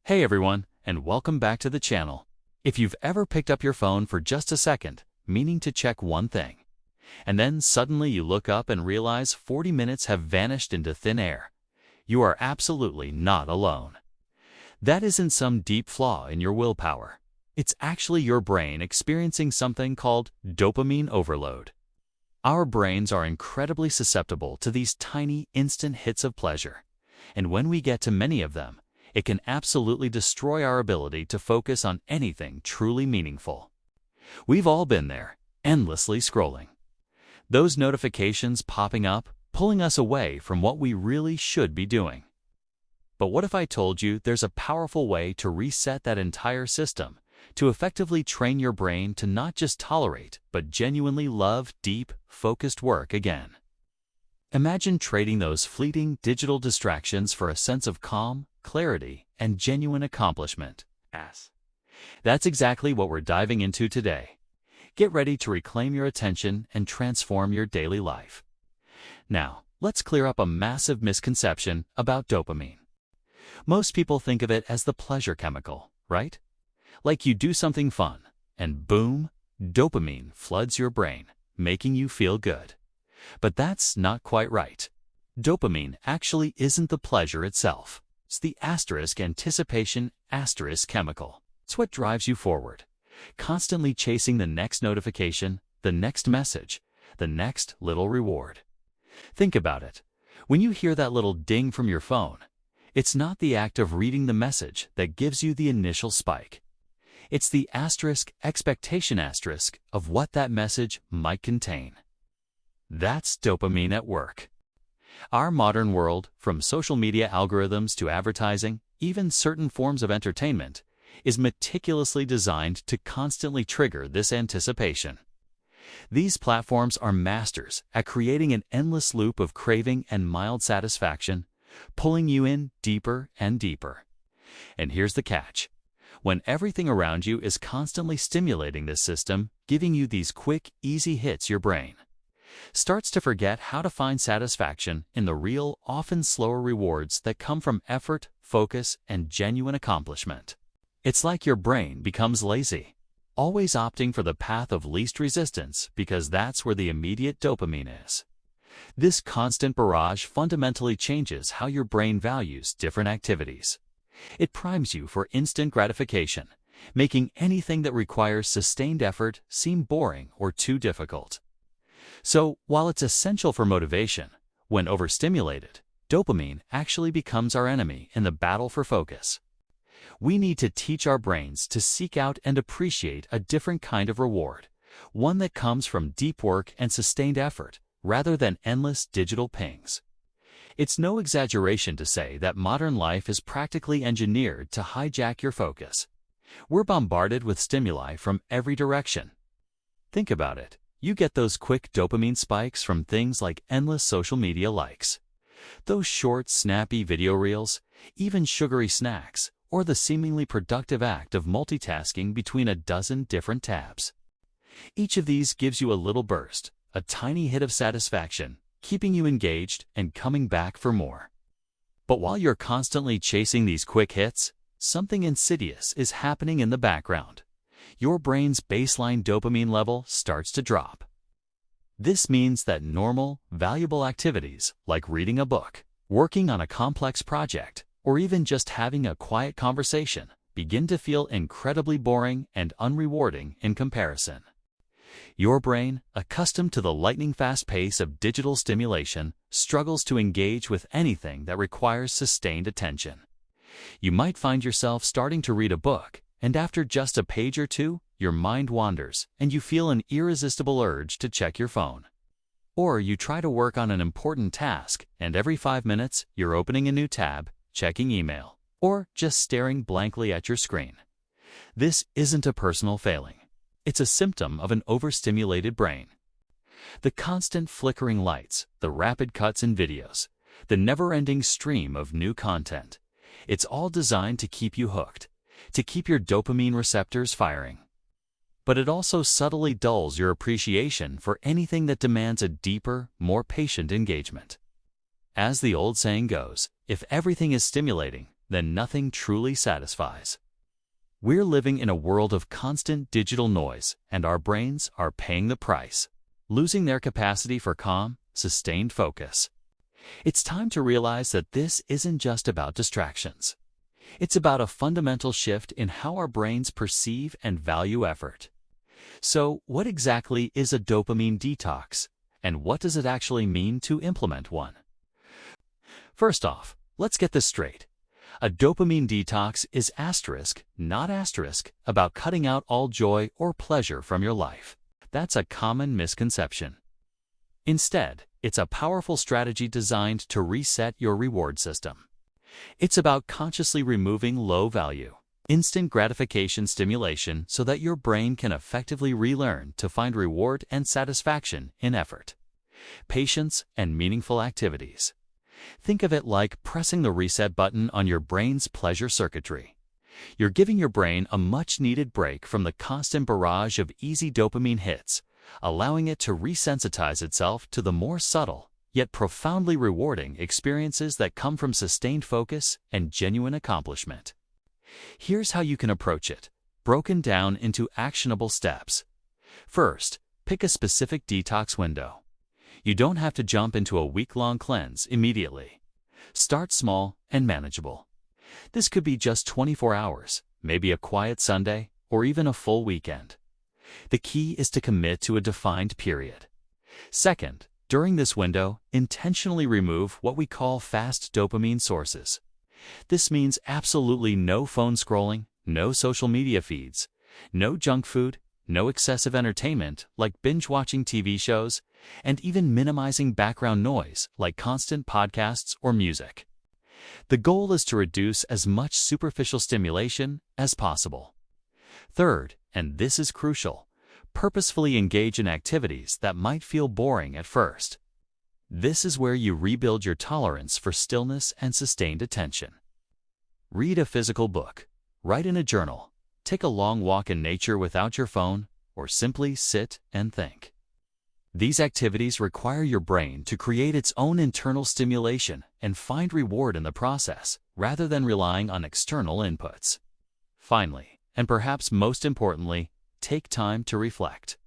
Hey everyone, and welcome back to the channel. If you've ever picked up your phone for just a second, meaning to check one thing, and then suddenly you look up and realize 40 minutes have vanished into thin air, you are absolutely not alone. That isn't some deep flaw in your willpower. It's actually your brain experiencing something called dopamine overload. Our brains are incredibly susceptible to these tiny, instant hits of pleasure, and when we get too many of them, it can absolutely destroy our ability to focus on anything truly meaningful. We've all been there, endlessly scrolling. Those notifications popping up, pulling us away from what we really should be doing. But what if I told you there's a powerful way to reset that entire system, to effectively train your brain to not just tolerate, but genuinely love deep, focused work again? Imagine trading those fleeting digital distractions for a sense of calm, clarity, and genuine accomplishment. That's exactly what we're diving into today. Get ready to reclaim your attention and transform your daily life. Now, let's clear up a massive misconception about dopamine. Most people think of it as the pleasure chemical, right? Like you do something fun, and boom, dopamine floods your brain, making you feel good. But that's not quite right. Dopamine actually isn't the pleasure itself. It's the anticipation chemical. It's what drives you forward, constantly chasing the next notification, the next message, the next little reward. Think about it. When you hear that little ding from your phone, it's not the act of reading the message that gives you the initial spike. It's the expectation of what that message might contain. That's dopamine at work. Our modern world, from social media algorithms to advertising, even certain forms of entertainment, is meticulously designed to constantly trigger this anticipation. These platforms are masters at creating an endless loop of craving and mild satisfaction, pulling you in deeper and deeper. And here's the catch. When everything around you is constantly stimulating this system, giving you these quick, easy hits, your brain starts to forget how to find satisfaction in the real, often slower rewards that come from effort, focus, and genuine accomplishment. It's like your brain becomes lazy, always opting for the path of least resistance because that's where the immediate dopamine is. This constant barrage fundamentally changes how your brain values different activities. It primes you for instant gratification, making anything that requires sustained effort seem boring or too difficult. So, while it's essential for motivation, when overstimulated, dopamine actually becomes our enemy in the battle for focus. We need to teach our brains to seek out and appreciate a different kind of reward, one that comes from deep work and sustained effort, rather than endless digital pings. It's no exaggeration to say that modern life is practically engineered to hijack your focus. We're bombarded with stimuli from every direction. Think about it. You get those quick dopamine spikes from things like endless social media likes, those short, snappy video reels, even sugary snacks, or the seemingly productive act of multitasking between a dozen different tabs. Each of these gives you a little burst, a tiny hit of satisfaction, keeping you engaged and coming back for more. But while you're constantly chasing these quick hits, something insidious is happening in the background. Your brain's baseline dopamine level starts to drop. This means that normal, valuable activities like reading a book, working on a complex project, or even just having a quiet conversation begin to feel incredibly boring and unrewarding in comparison. Your brain, accustomed to the lightning-fast pace of digital stimulation, struggles to engage with anything that requires sustained attention. You might find yourself starting to read a book, and after just a page or two, your mind wanders and you feel an irresistible urge to check your phone. Or you try to work on an important task, and every 5 minutes, you're opening a new tab, checking email, or just staring blankly at your screen. This isn't a personal failing. It's a symptom of an overstimulated brain. The constant flickering lights, the rapid cuts in videos, the never-ending stream of new content, it's all designed to keep you hooked, to keep your dopamine receptors firing. But it also subtly dulls your appreciation for anything that demands a deeper, more patient engagement. As the old saying goes, if everything is stimulating, then nothing truly satisfies. We're living in a world of constant digital noise, and our brains are paying the price, losing their capacity for calm, sustained focus. It's time to realize that this isn't just about distractions. It's about a fundamental shift in how our brains perceive and value effort. So, what exactly is a dopamine detox, and what does it actually mean to implement one? First off, let's get this straight. A dopamine detox is not about cutting out all joy or pleasure from your life. That's a common misconception. Instead, it's a powerful strategy designed to reset your reward system. It's about consciously removing low-value, instant gratification stimulation so that your brain can effectively relearn to find reward and satisfaction in effort, patience, and meaningful activities. Think of it like pressing the reset button on your brain's pleasure circuitry. You're giving your brain a much-needed break from the constant barrage of easy dopamine hits, allowing it to resensitize itself to the more subtle, yet profoundly rewarding experiences that come from sustained focus and genuine accomplishment. Here's how you can approach it, broken down into actionable steps. First, pick a specific detox window. You don't have to jump into a week-long cleanse immediately. Start small and manageable. This could be just 24 hours, maybe a quiet Sunday, or even a full weekend. The key is to commit to a defined period. Second, during this window, intentionally remove what we call fast dopamine sources. This means absolutely no phone scrolling, no social media feeds, no junk food, no excessive entertainment like binge-watching TV shows, and even minimizing background noise like constant podcasts or music. The goal is to reduce as much superficial stimulation as possible. Third, and this is crucial, purposefully engage in activities that might feel boring at first. This is where you rebuild your tolerance for stillness and sustained attention. Read a physical book, write in a journal, take a long walk in nature without your phone, or simply sit and think. These activities require your brain to create its own internal stimulation and find reward in the process, rather than relying on external inputs. Finally, and perhaps most importantly, take time to reflect.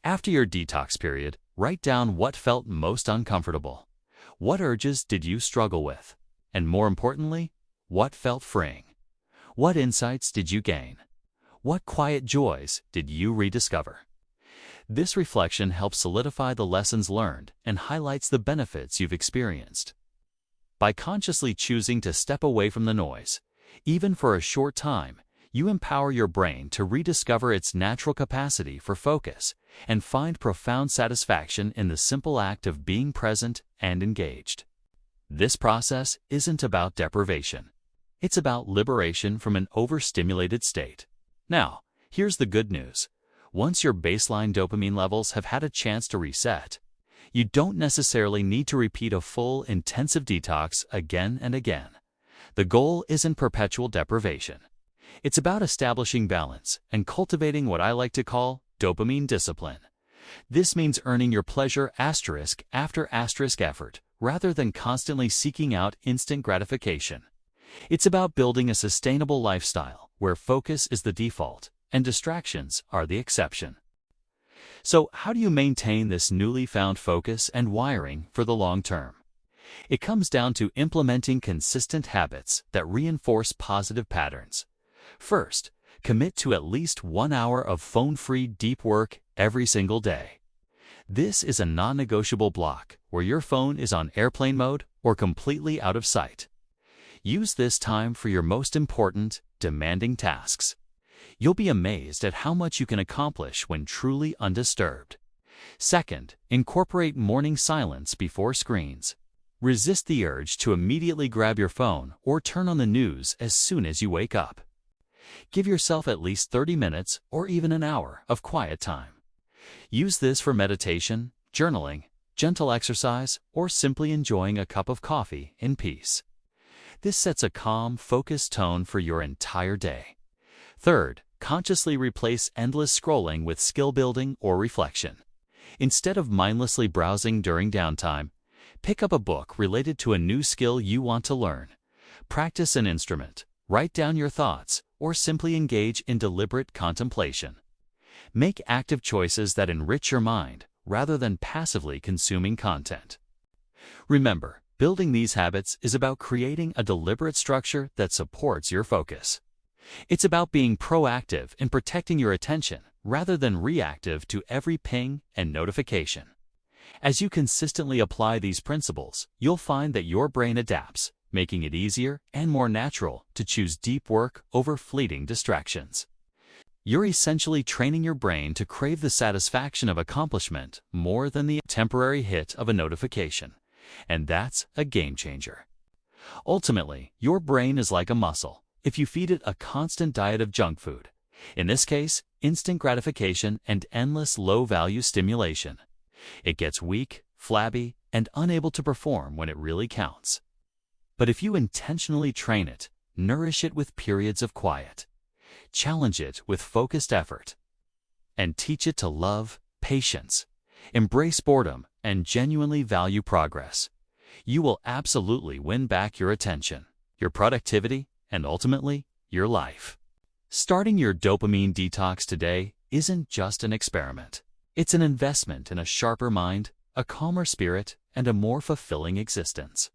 After your detox period, write down what felt most uncomfortable. What urges did you struggle with? And more importantly, what felt freeing? What insights did you gain? What quiet joys did you rediscover? This reflection helps solidify the lessons learned and highlights the benefits you've experienced. By consciously choosing to step away from the noise, even for a short time, you empower your brain to rediscover its natural capacity for focus and find profound satisfaction in the simple act of being present and engaged. This process isn't about deprivation. It's about liberation from an overstimulated state. Now, here's the good news. Once your baseline dopamine levels have had a chance to reset, you don't necessarily need to repeat a full, intensive detox again and again. The goal isn't perpetual deprivation. It's about establishing balance and cultivating what I like to call dopamine discipline. This means earning your pleasure asterisk after asterisk effort, rather than constantly seeking out instant gratification. It's about building a sustainable lifestyle where focus is the default and distractions are the exception. So, how do you maintain this newly found focus and wiring for the long term? It comes down to implementing consistent habits that reinforce positive patterns. First, commit to at least 1 hour of phone-free deep work every single day. This is a non-negotiable block where your phone is on airplane mode or completely out of sight. Use this time for your most important, demanding tasks. You'll be amazed at how much you can accomplish when truly undisturbed. Second, incorporate morning silence before screens. Resist the urge to immediately grab your phone or turn on the news as soon as you wake up. Give yourself at least 30 minutes or even an hour of quiet time. Use this for meditation, journaling, gentle exercise, or simply enjoying a cup of coffee in peace. This sets a calm, focused tone for your entire day. Third, consciously replace endless scrolling with skill building or reflection. Instead of mindlessly browsing during downtime, pick up a book related to a new skill you want to learn. Practice an instrument, write down your thoughts, or simply engage in deliberate contemplation. Make active choices that enrich your mind rather than passively consuming content. Remember, building these habits is about creating a deliberate structure that supports your focus. It's about being proactive in protecting your attention rather than reactive to every ping and notification. As you consistently apply these principles, you'll find that your brain adapts, making it easier and more natural to choose deep work over fleeting distractions. You're essentially training your brain to crave the satisfaction of accomplishment more than the temporary hit of a notification. And that's a game changer. Ultimately, your brain is like a muscle. If you feed it a constant diet of junk food, in this case, instant gratification and endless low-value stimulation, it gets weak, flabby, and unable to perform when it really counts. But if you intentionally train it, nourish it with periods of quiet, challenge it with focused effort, and teach it to love, patience, embrace boredom, and genuinely value progress, you will absolutely win back your attention, your productivity, and ultimately, your life. Starting your dopamine detox today isn't just an experiment. It's an investment in a sharper mind, a calmer spirit, and a more fulfilling existence.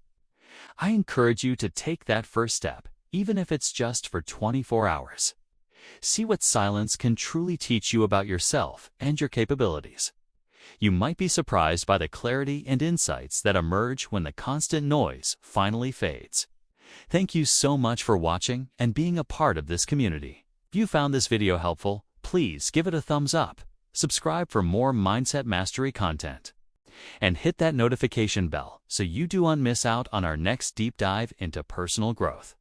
I encourage you to take that first step, even if it's just for 24 hours. See what silence can truly teach you about yourself and your capabilities. You might be surprised by the clarity and insights that emerge when the constant noise finally fades. Thank you so much for watching and being a part of this community. If you found this video helpful, please give it a thumbs up, subscribe for more mindset mastery content, and hit that notification bell so you don't miss out on our next deep dive into personal growth.